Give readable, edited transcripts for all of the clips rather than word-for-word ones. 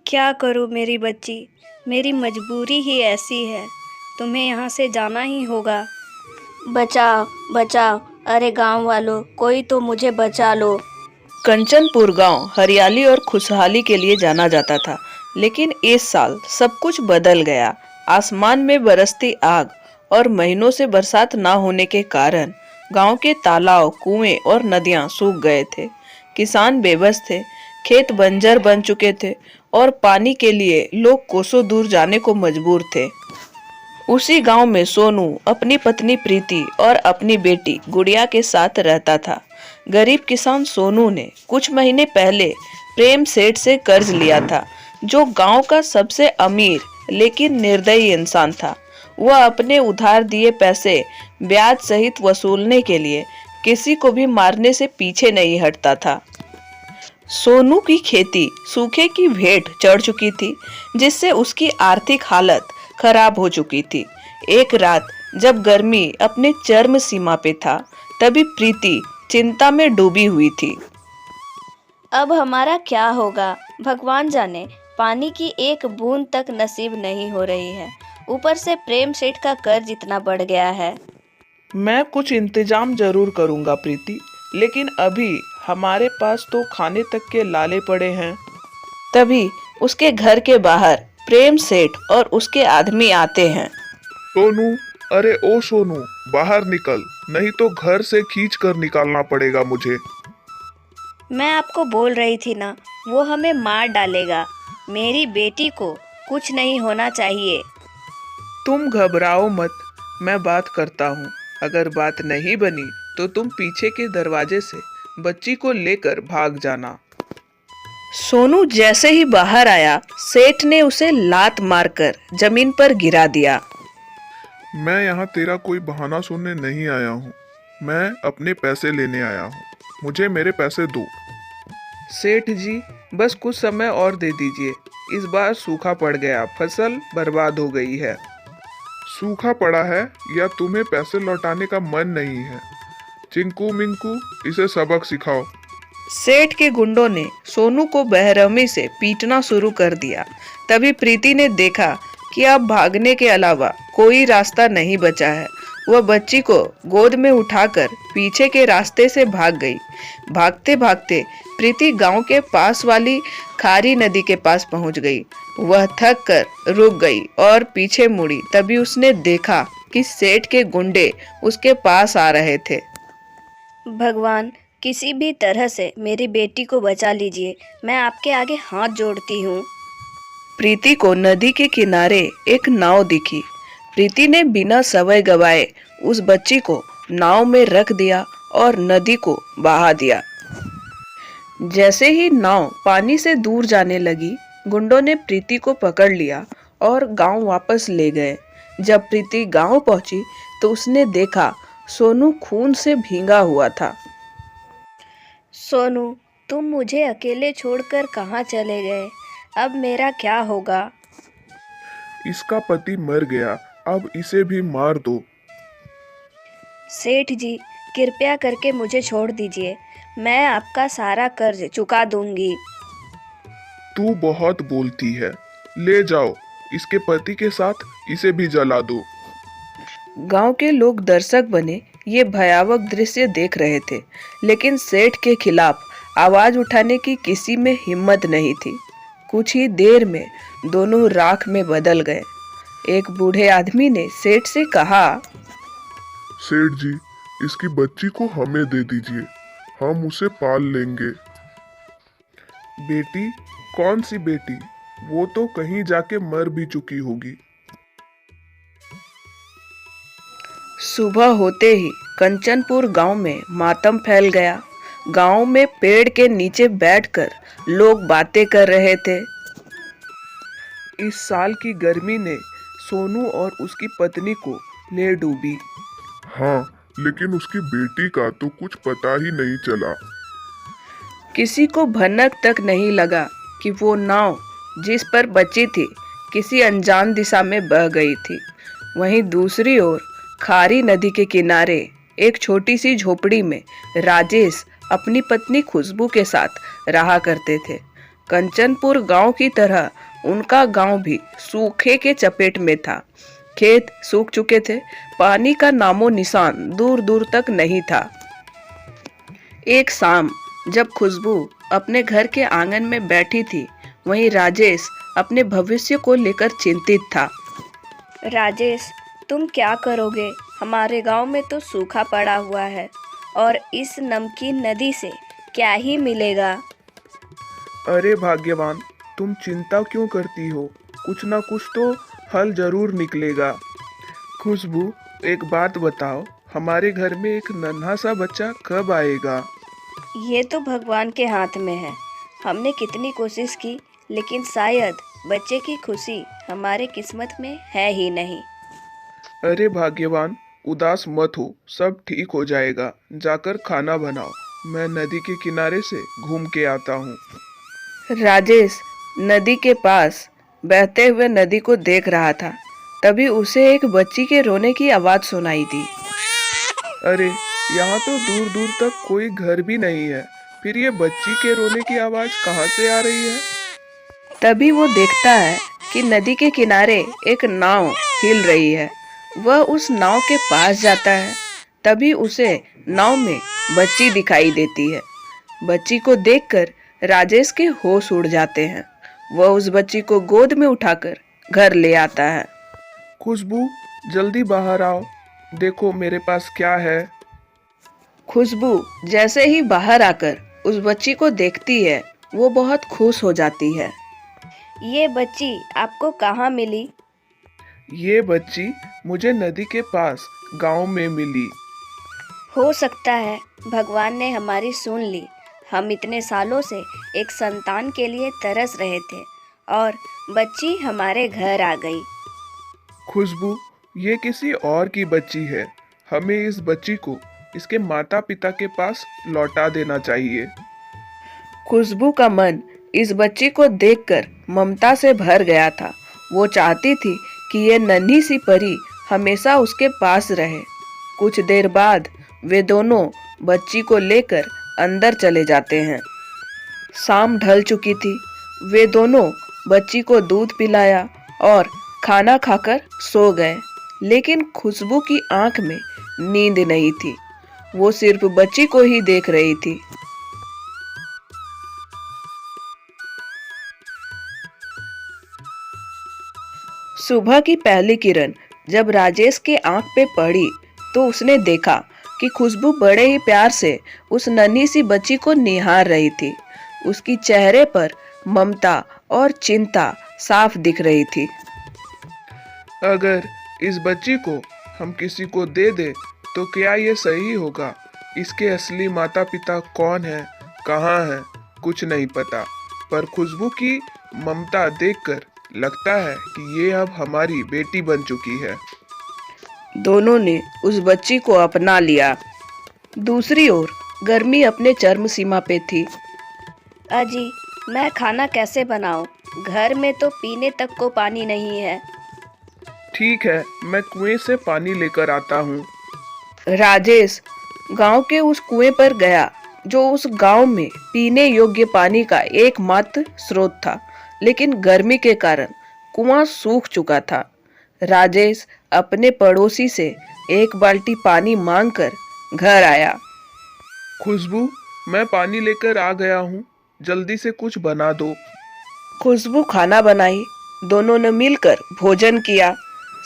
क्या करूँ मेरी बच्ची, मेरी मजबूरी ही ऐसी है। तुम्हें यहाँ से जाना ही होगा। बचाओ बचाओ, अरे गांव वालों, कोई तो मुझे बचा लो। कंचनपुर गांव हरियाली और खुशहाली के लिए जाना जाता था, लेकिन इस साल सब कुछ बदल गया। आसमान में बरसती आग और महीनों से बरसात न होने के कारण गांव के तालाब, कुएं और नदियां सूख गए थे। किसान बेबस थे, खेत बंजर बन चुके थे और पानी के लिए लोग कोसों दूर जाने को मजबूर थे। उसी गांव में सोनू अपनी पत्नी प्रीति और अपनी बेटी गुड़िया के साथ रहता था। गरीब किसान सोनू ने कुछ महीने पहले प्रेम सेठ से कर्ज लिया था, जो गांव का सबसे अमीर लेकिन निर्दयी इंसान था। वह अपने उधार दिए पैसे ब्याज सहित वसूलने के लिए किसी को भी मारने से पीछे नहीं हटता था। सोनू की खेती सूखे की भेंट चढ़ चुकी थी, जिससे उसकी आर्थिक हालत खराब हो चुकी थी। एक रात जब गर्मी अपने चरम सीमा पे था, तभी प्रीति चिंता में डूबी हुई थी। अब हमारा क्या होगा, भगवान जाने। पानी की एक बूंद तक नसीब नहीं हो रही है, ऊपर से प्रेम सेठ का कर्ज इतना बढ़ गया है। मैं कुछ इंतजाम जरूर करूंगा प्रीति, लेकिन अभी हमारे पास तो खाने तक के लाले पड़े हैं। तभी उसके घर के बाहर प्रेम सेठ और उसके आदमी आते हैं। सोनू, अरे ओ सोनू, बाहर निकल, नहीं तो घर से खींच कर निकालना पड़ेगा मुझे। मैं आपको बोल रही थी ना, वो हमें मार डालेगा। मेरी बेटी को कुछ नहीं होना चाहिए। तुम घबराओ मत, मैं बात करता हूँ। अगर बात नहीं बनी तो तुम पीछे के दरवाजे से बच्ची को लेकर भाग जाना। सोनू जैसे ही बाहर आया, सेठ ने उसे लात मारकर जमीन पर गिरा दिया। मैं यहाँ तेरा कोई बहाना सुनने नहीं आया हूँ, मैं अपने पैसे लेने आया हूँ। मुझे मेरे पैसे दो। सेठ जी, बस कुछ समय और दे दीजिए। इस बार सूखा पड़ गया, फसल बर्बाद हो गई है। सूखा पड़ा है या तुम्हें पैसे लौटाने का मन नहीं है? चिंकू मिंकू, इसे सबक सिखाओ। सेठ के गुंडों ने सोनू को बेरहमी से पीटना शुरू कर दिया। तभी प्रीति ने देखा कि अब भागने के अलावा कोई रास्ता नहीं बचा है। वह बच्ची को गोद में उठाकर पीछे के रास्ते से भाग गई। भागते भागते प्रीति गांव के पास वाली खारी नदी के पास पहुंच गई। वह थक कर रुक गई और पीछे मुड़ी। तभी उसने देखा कि सेठ के गुंडे उसके पास आ रहे थे। भगवान, किसी भी तरह से मेरी बेटी को बचा लीजिए, मैं आपके आगे हाथ जोड़ती हूँ। प्रीति को नदी के किनारे एक नाव दिखी। प्रीति ने बिना समय गवाए उस बच्ची को नाव में रख दिया और नदी को बहा दिया। जैसे ही नाव पानी से दूर जाने लगी, गुंडों ने प्रीति को पकड़ लिया और गांव वापस ले गए। जब प्रीति गांव पहुंची तो उसने देखा सोनू खून से भींगा हुआ था। सोनू, तुम मुझे अकेले छोड़कर कहाँ चले गए? अब मेरा क्या होगा? इसका पति मर गया, अब इसे भी मार दो। सेठ जी, कृपया करके मुझे छोड़ दीजिए, मैं आपका सारा कर्ज चुका दूंगी। तू बहुत बोलती है, ले जाओ, इसके पति के साथ इसे भी जला दो। गांव के लोग दर्शक बने ये भयावह दृश्य देख रहे थे, लेकिन सेठ के खिलाफ आवाज उठाने की किसी में हिम्मत नहीं थी। कुछ ही देर में दोनों राख में बदल गए। एक बूढ़े आदमी ने सेठ से कहा, सेठ जी, इसकी बच्ची को हमें दे दीजिए, हम उसे पाल लेंगे। बेटी? कौन सी बेटी? वो तो कहीं जाके मर भी चुकी होगी। सुबह होते ही कंचनपुर गांव में मातम फैल गया। गांव में पेड़ के नीचे बैठकर लोग बातें कर रहे थे। इस साल की गर्मी ने सोनू और उसकी पत्नी को ले डूबी। हाँ, लेकिन उसकी बेटी का तो कुछ पता ही नहीं चला। किसी को भनक तक नहीं लगा कि वो नाव जिस पर बची थी किसी अनजान दिशा में बह गई थी। वहीं दूसरी ओर खारी नदी के किनारे एक छोटी सी झोपड़ी में राजेश अपनी पत्नी खुशबू के साथ रहा करते थे। कंचनपुर गांव की तरह उनका गांव भी सूखे के चपेट में था। खेत सूख चुके थे, पानी का नामो निशान दूर दूर तक नहीं था। एक शाम जब खुशबू अपने घर के आंगन में बैठी थी, वहीं राजेश अपने भविष्य को लेकर चिंतित था। राजेश, तुम क्या करोगे? हमारे गांव में तो सूखा पड़ा हुआ है और इस नमकीन नदी से क्या ही मिलेगा। अरे भाग्यवान, तुम चिंता क्यों करती हो? कुछ ना कुछ तो हल जरूर निकलेगा। खुशबू, एक बात बताओ, हमारे घर में एक नन्हा सा बच्चा कब आएगा? ये तो भगवान के हाथ में है। हमने कितनी कोशिश की, लेकिन शायद बच्चे की खुशी हमारे किस्मत में है ही नहीं। अरे भाग्यवान, उदास मत हो, सब ठीक हो जाएगा। जाकर खाना बनाओ, मैं नदी के किनारे से घूम के आता हूँ। राजेश नदी के पास बहते हुए नदी को देख रहा था। तभी उसे एक बच्ची के रोने की आवाज सुनाई दी। अरे, यहाँ तो दूर दूर तक कोई घर भी नहीं है, फिर ये बच्ची के रोने की आवाज कहाँ से आ रही है? तभी वो देखता है कि नदी के किनारे एक नाव हिल रही है। वह उस नाव के पास जाता है। तभी उसे नाव में बच्ची दिखाई देती है। बच्ची को देखकर राजेश के होश उड़ जाते हैं। वह उस बच्ची को गोद में उठाकर घर ले आता है। खुशबू, जल्दी बाहर आओ, देखो मेरे पास क्या है। खुशबू जैसे ही बाहर आकर उस बच्ची को देखती है, वो बहुत खुश हो जाती है। ये बच्ची आपको कहाँ मिली? ये बच्ची मुझे नदी के पास गांव में मिली। हो सकता है भगवान ने हमारी सुन ली। हम इतने सालों से एक संतान के लिए तरस रहे थे और बच्ची हमारे घर आ गई। खुशबू, ये किसी और की बच्ची है। हमें इस बच्ची को इसके माता पिता के पास लौटा देना चाहिए। खुशबू का मन इस बच्ची को देखकर ममता से भर गया था। वो चाहती थी कि ये नन्ही सी परी हमेशा उसके पास रहे। कुछ देर बाद वे दोनों बच्ची को लेकर अंदर चले जाते हैं। शाम ढल चुकी थी। वे दोनों बच्ची को दूध पिलाया और खाना खाकर सो गए। लेकिन खुशबू की आंख में नींद नहीं थी। वो सिर्फ बच्ची को ही देख रही थी। सुबह की पहली किरण जब राजेश के आंख पे पड़ी तो उसने देखा कि खुशबू बड़े ही प्यार से उस नन्ही सी बच्ची को निहार रही थी। उसकी चेहरे पर ममता और चिंता साफ दिख रही थी। अगर इस बच्ची को हम किसी को दे दे तो क्या ये सही होगा? इसके असली माता पिता कौन हैं, कहाँ हैं, कुछ नहीं पता। पर खुशबू की ममता देखकर लगता है कि ये अब हमारी बेटी बन चुकी है। दोनों ने उस बच्ची को अपना लिया। दूसरी ओर गर्मी अपने चरम सीमा पे थी। अजी, मैं खाना कैसे बनाऊं? घर में तो पीने तक को पानी नहीं है। ठीक है, मैं कुएं से पानी लेकर आता हूँ। राजेश गांव के उस कुएं पर गया जो उस गांव में पीने योग्य पानी का एकमात्र स्रोत था। लेकिन गर्मी के कारण कुआं सूख चुका था। राजेश अपने पड़ोसी से एक बाल्टी पानी मांगकर घर आया। खुशबू, मैं पानी लेकर आ गया हूँ, जल्दी से कुछ बना दो। खुशबू खाना बनाई। दोनों ने मिलकर भोजन किया।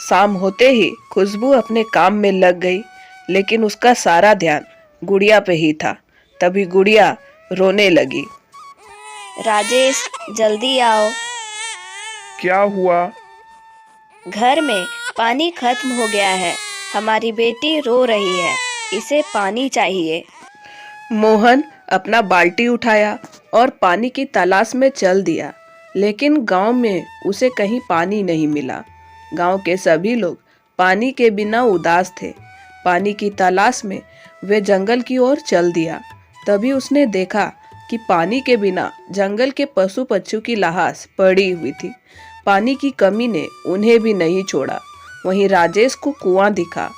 शाम होते ही खुशबू अपने काम में लग गई, लेकिन उसका सारा ध्यान गुड़िया पे ही था। तभी गुड़िया रोने लगी। राजेश, जल्दी आओ। क्या हुआ? घर में पानी खत्म हो गया है। हमारी बेटी रो रही है, इसे पानी चाहिए। मोहन अपना बाल्टी उठाया और पानी की तलाश में चल दिया। लेकिन गांव में उसे कहीं पानी नहीं मिला। गांव के सभी लोग पानी के बिना उदास थे। पानी की तलाश में वे जंगल की ओर चल दिया। तभी उसने देखा कि पानी के बिना जंगल के पशु पक्षियों की लाश पड़ी हुई थी। पानी की कमी ने उन्हें भी नहीं छोड़ा। वहीं राजेश को कुआं दिखा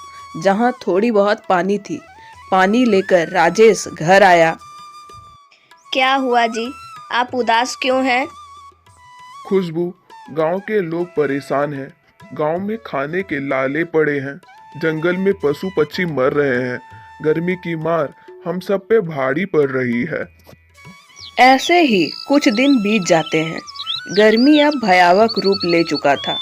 जहां थोड़ी बहुत पानी थी। पानी लेकर राजेश घर आया। क्या हुआ जी? आप उदास क्यों हैं? खुशबू, गांव के लोग परेशान हैं। गांव में खाने के लाले पड़े हैं। जंगल में पशु पक्षी मर रहे हैं। गर्मी की मार हम सब पे भारी पड़ रही है। ऐसे ही कुछ दिन बीत जाते हैं। गर्मी अब भयावह रूप ले चुका था।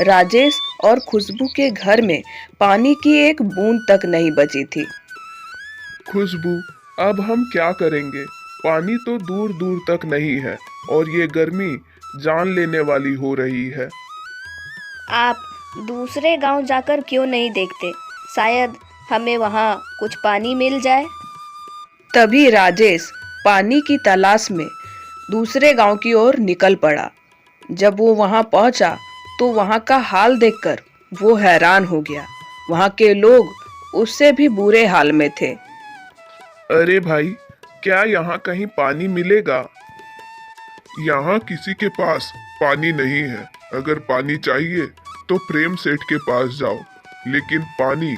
राजेश और खुशबू के घर में पानी की एक बूंद तक नहीं बची थी। खुशबू, अब हम क्या करेंगे? पानी तो दूर दूर तक नहीं है और ये गर्मी जान लेने वाली हो रही है। आप दूसरे गांव जाकर क्यों नहीं देखते? शायद हमें वहां कुछ पानी मिल जाए। तभी राजेश पानी की तलाश में दूसरे गांव की ओर निकल पड़ा। जब वो वहां पहुंचा तो वहां का हाल देखकर वो हैरान हो गया। वहां के लोग उससे भी बुरे हाल में थे। अरे भाई, क्या यहाँ कहीं पानी मिलेगा? यहाँ किसी के पास पानी नहीं है। अगर पानी चाहिए तो प्रेम सेठ के पास जाओ, लेकिन पानी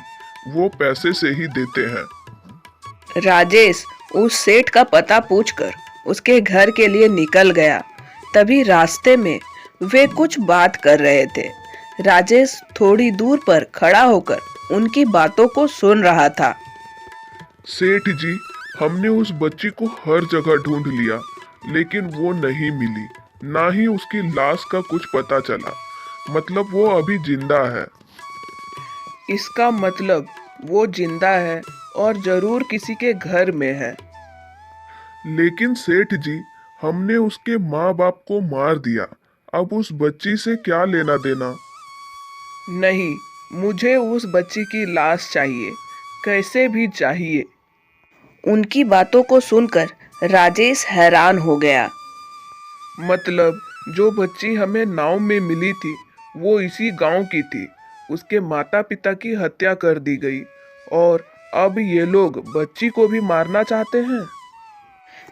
वो पैसे से ही देते हैं। राजेश उस सेठ का पता पूछकर उसके घर के लिए निकल गया। तभी रास्ते में वे कुछ बात कर रहे थे। राजेश थोड़ी दूर पर खड़ा होकर उनकी बातों को सुन रहा था। सेठ जी, हमने उस बच्ची को हर जगह ढूंढ लिया, लेकिन वो नहीं मिली। ना ही उसकी लाश का कुछ पता चला। मतलब वो अभी जिंदा है। इसका मतलब वो जिंदा है और जरूर किसी के घर में है। लेकिन सेठ जी, हमने उसके माँ बाप को मार दिया। अब उस बच्ची से क्या लेना देना? नहीं, मुझे उस बच्ची की लाश चाहिए, कैसे भी चाहिए। उनकी बातों को सुनकर राजेश हैरान हो गया। मतलब जो बच्ची हमें नाव में मिली थी वो इसी गांव की थी। उसके माता पिता की हत्या कर दी गई और अब ये लोग बच्ची को भी मारना चाहते हैं।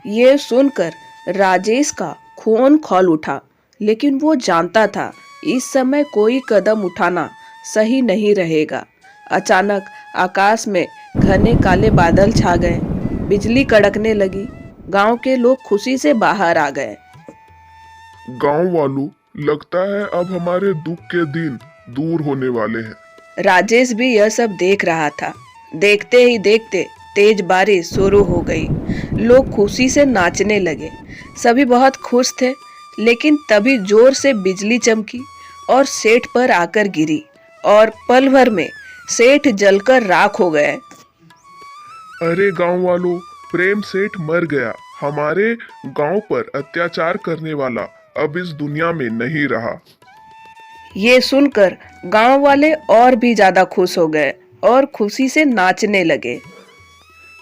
ये सुनकर राजेश का खून खौल उठा, लेकिन वो जानता था इस समय कोई कदम उठाना सही नहीं रहेगा। अचानक आकाश में घने काले बादल छा गए। बिजली कड़कने लगी। गांव के लोग खुशी से बाहर आ गए। गांव वालों, लगता है अब हमारे दुख के दिन दूर होने वाले हैं। राजेश भी यह सब देख रहा था। देखते ही देखते तेज बारिश शुरू हो गई। लोग खुशी से नाचने लगे। सभी बहुत खुश थे, लेकिन तभी जोर से बिजली चमकी और सेठ पर आकर गिरी और पल भर में सेठ जलकर राख हो गए। अरे गांव वालों, प्रेम सेठ मर गया। हमारे गांव पर अत्याचार करने वाला अब इस दुनिया में नहीं रहा। ये सुनकर गांव वाले और भी ज्यादा खुश हो गए और खुशी से नाचने लगे।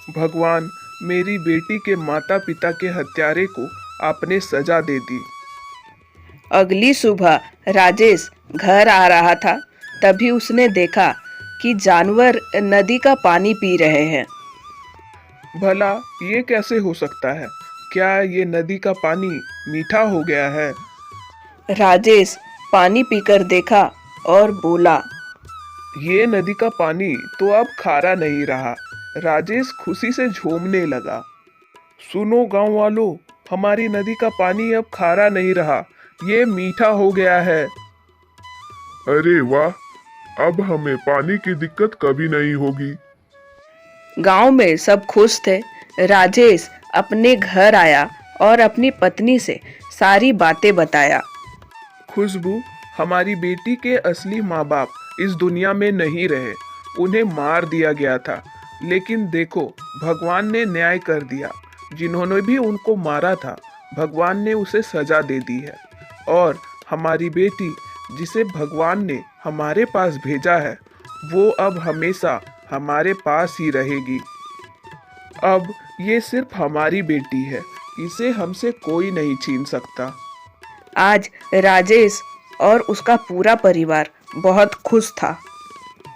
भगवान, मेरी बेटी के माता पिता के हत्यारे को आपने सजा दे दी। अगली सुबह राजेश घर आ रहा था। तभी उसने देखा कि जानवर नदी का पानी पी रहे हैं। भला ये कैसे हो सकता है? क्या ये नदी का पानी मीठा हो गया है? राजेश पानी पीकर देखा और बोला, ये नदी का पानी तो अब खारा नहीं रहा। राजेश खुशी से झूमने लगा। सुनो गांव वालों, हमारी नदी का पानी अब खारा नहीं रहा, ये मीठा हो गया है। अरे वाह, अब हमें पानी की दिक्कत कभी नहीं होगी। गांव में सब खुश थे। राजेश अपने घर आया और अपनी पत्नी से सारी बातें बताया। खुशबू, हमारी बेटी के असली माँ बाप इस दुनिया में नहीं रहे। उन्हें मार दिया गया था, लेकिन देखो भगवान ने न्याय कर दिया। जिन्होंने भी उनको मारा था, भगवान ने उसे सजा दे दी है। और हमारी बेटी, जिसे भगवान ने हमारे पास भेजा है, वो अब हमेशा हमारे पास ही रहेगी। अब ये सिर्फ हमारी बेटी है, इसे हमसे कोई नहीं छीन सकता। आज राजेश और उसका पूरा परिवार बहुत खुश था।